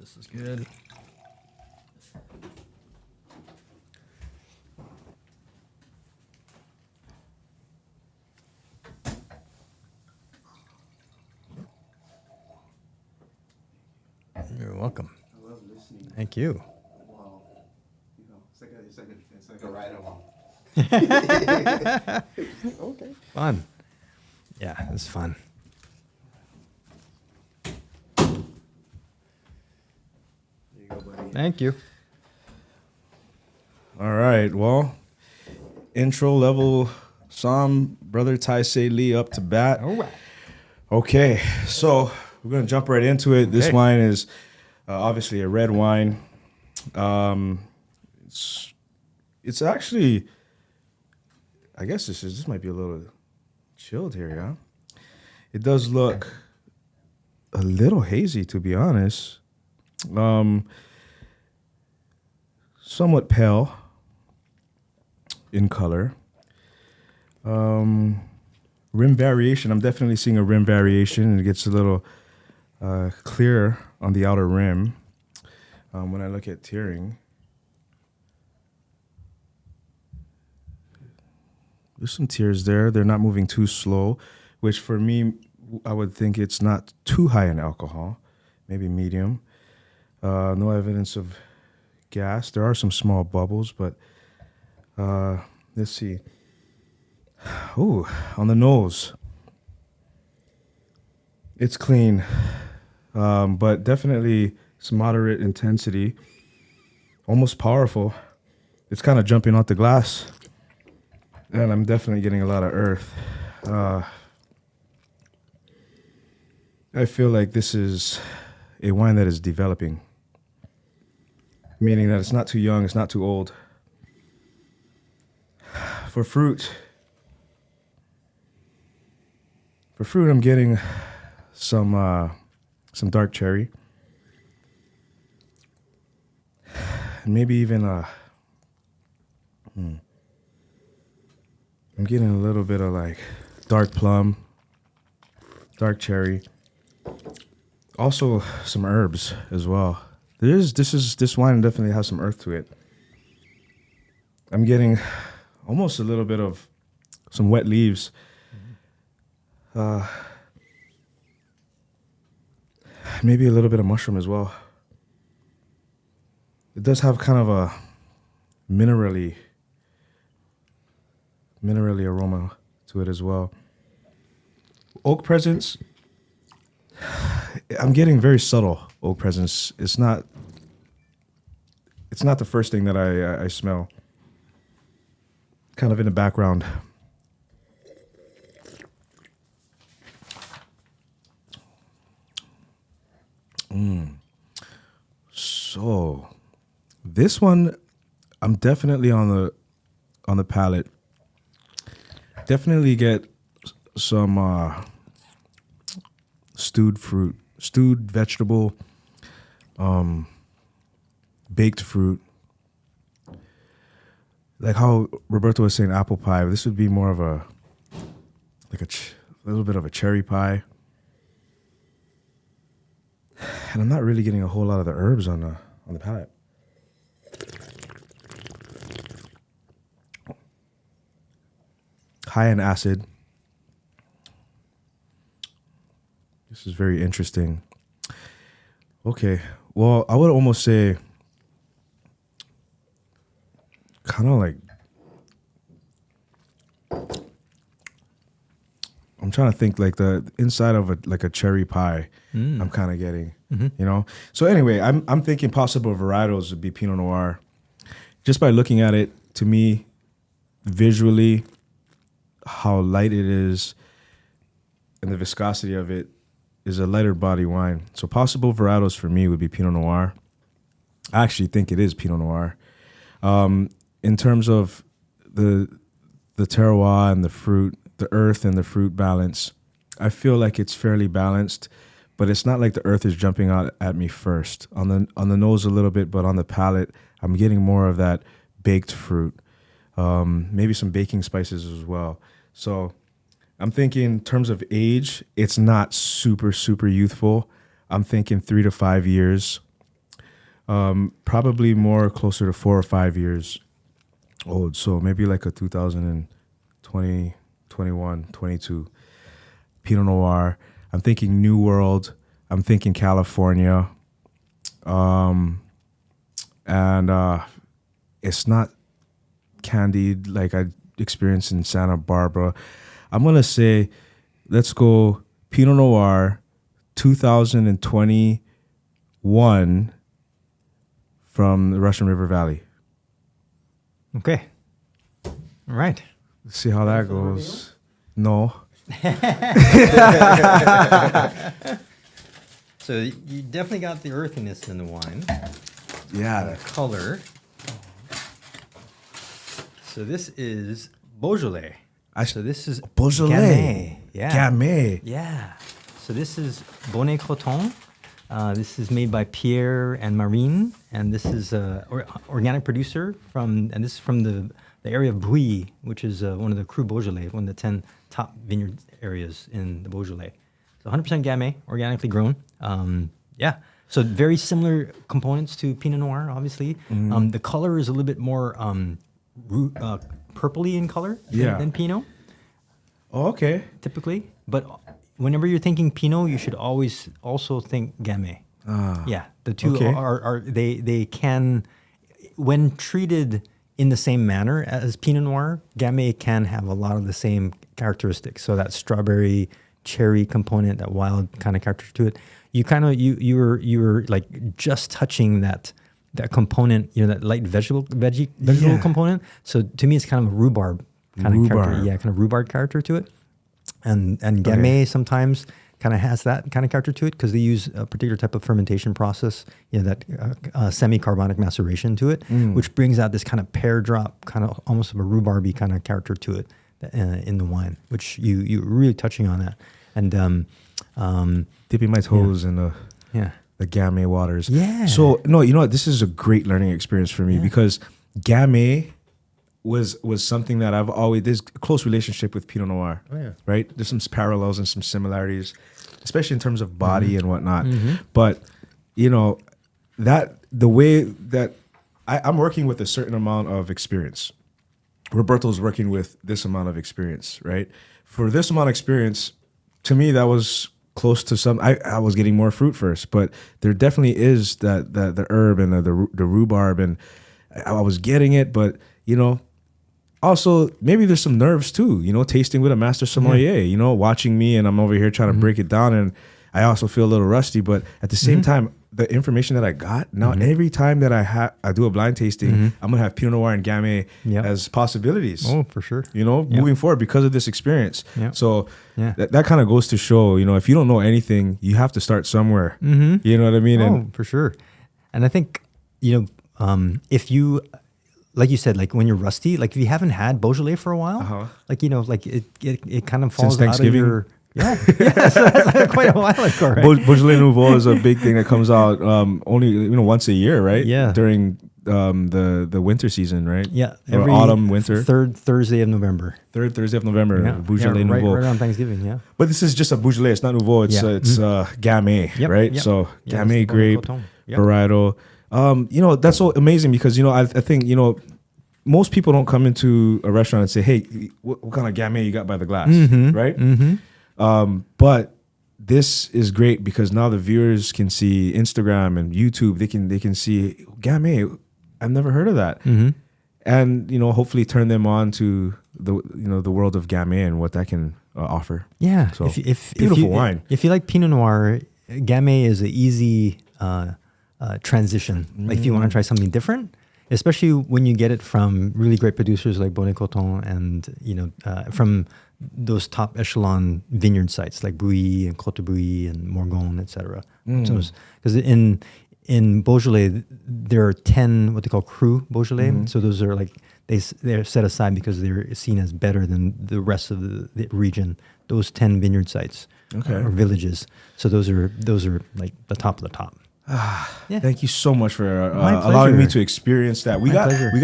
This is good. You're welcome. I love listening. Thank you. Wow. You know, it's like a ride along. Okay. Fun. Yeah, it's fun. There you go, buddy. Thank you. All right. Well, intro level Som, brother Taisei Lee up to bat. All right. Okay, so we're gonna jump right into it. This Okay. wine is obviously a red wine. It's actually, I guess this might be a little chilled here, yeah. It does look a little hazy, to be honest. Somewhat pale in color. Rim variation, I'm definitely seeing a rim variation. It gets a little clearer on the outer rim when I look at tearing. There's some tears there. They're not moving too slow, which for me, I would think it's not too high in alcohol, maybe medium. No evidence of gas. There are some small bubbles, but let's see. Ooh, on the nose. It's clean, but definitely some moderate intensity, almost powerful. It's kind of jumping out the glass, and I'm definitely getting a lot of earth. I feel like this is a wine that is developing, meaning that it's not too young, it's not too old. For fruit, I'm getting some dark cherry, and maybe even I'm getting a little bit of like dark plum, dark cherry, also some herbs as well. This wine definitely has some earth to it. I'm getting almost a little bit of some wet leaves. Maybe a little bit of mushroom as well. It does have kind of a minerally aroma to it as well. Oak presence, I'm getting very subtle oak presence. It's not the first thing that I smell. Kind of in the background. So this one, I'm definitely on the palate. Definitely get some stewed fruit, stewed vegetable, baked fruit. Like how Roberto was saying apple pie, this would be more of a little bit of a cherry pie. And I'm not really getting a whole lot of the herbs on the palate. High in acid. This is very interesting. Okay, well, I would almost say kind of like, I'm trying to think like the inside of a cherry pie. I'm kind of getting, you know. So anyway, I'm thinking possible varietals would be Pinot Noir. Just by looking at it, to me, visually, how light it is, and the viscosity of it is a lighter body wine. So possible varietals for me would be Pinot Noir. I actually think it is Pinot Noir. In terms of the terroir and the fruit, the earth and the fruit balance, I feel like it's fairly balanced, but it's not like the earth is jumping out at me first. On the nose a little bit, but on the palate, I'm getting more of that baked fruit, maybe some baking spices as well. So I'm thinking in terms of age, it's not super, super youthful. I'm thinking 3 to 5 years. Probably more closer to 4 or 5 years old. So maybe like a 2020, 21, 22 Pinot Noir. I'm thinking New World. I'm thinking California. And it's not candid like I experienced in Santa Barbara. I'm going to say, let's go Pinot Noir 2021 from the Russian River Valley. Okay. All right. Let's see how that goes. No. So you definitely got the earthiness in the wine. Yeah. The color. So this is Beaujolais. So this is Beaujolais. Gamay. Yeah. Gamay. Yeah. So this is Bonnet Coton. This is made by Pierre and Marine, and this is organic producer and this is from the area of Bouilly, which is one of the Cru Beaujolais, one of the 10 top vineyard areas in the Beaujolais. So 100% Gamay, organically grown. Yeah. So very similar components to Pinot Noir, obviously. The color is a little bit more purpley in color than Pinot. Oh, okay. Typically. But whenever you're thinking Pinot, you should always also think Gamay. Yeah, the two are they can, when treated in the same manner as Pinot Noir, Gamay can have a lot of the same characteristics. So that strawberry, cherry component, that wild kind of character to it. You kind of you were like just touching that component, that light vegetable component. So to me, it's kind of a rhubarb kind of character. Yeah, kind of rhubarb character to it. And Gamay sometimes kind of has that kind of character to it because they use a particular type of fermentation process, that semi-carbonic maceration to it, which brings out this kind of pear drop, kind of almost of a rhubarby kind of character to it in the wine, which you're really touching on that. And dipping my toes in the Gamay waters. Yeah. So no, you know what? This is a great learning experience for me because Gamay was something that I've always, there's a close relationship with Pinot Noir, right? There's some parallels and some similarities, especially in terms of body and whatnot. But, that the way that I'm working with a certain amount of experience. Roberto's working with this amount of experience, right? For this amount of experience, to me, that was close to some, I was getting more fruit first, but there definitely is that the herb and the rhubarb, and I was getting it, but, also, maybe there's some nerves too, tasting with a master sommelier, watching me, and I'm over here trying to break it down, and I also feel a little rusty, but at the same time, the information that I got, now every time that I do a blind tasting, I'm going to have Pinot Noir and Gamay as possibilities. Oh, for sure. Moving forward because of this experience. So that kind of goes to show, if you don't know anything, you have to start somewhere. You know what I mean? Oh, for sure. And I think, if you... Like you said, like when you're rusty, like if you haven't had Beaujolais for a while, like it kind of falls out of your so that's quite a while ago, right? Beaujolais Nouveau is a big thing that comes out only once a year, right? Yeah, during the winter season, right? Yeah, every autumn, winter. Third Thursday of November. Beaujolais Nouveau. Right around Thanksgiving. Yeah, but this is just a Beaujolais. It's not Nouveau. It's Gamay, right? So Gamay grape varietal. That's so amazing because, I think, most people don't come into a restaurant and say, hey, what kind of Gamay you got by the glass, right? But this is great because now the viewers can see Instagram and YouTube. They can see Gamay. I've never heard of that. And, hopefully turn them on to the world of Gamay and what that can offer. Yeah. So beautiful wine. If you like Pinot Noir, Gamay is an easy transition. Like if you want to try something different, especially when you get it from really great producers like Bonnet Coton and from those top echelon vineyard sites like Bouilly and Côte de Bouilly and Morgon, etc. Because in Beaujolais there are 10 what they call Cru Beaujolais. So those are like they're set aside because they're seen as better than the rest of the region. Those 10 vineyard sites or villages. So those are like the top of the top. Thank you so much for allowing me to experience that. We got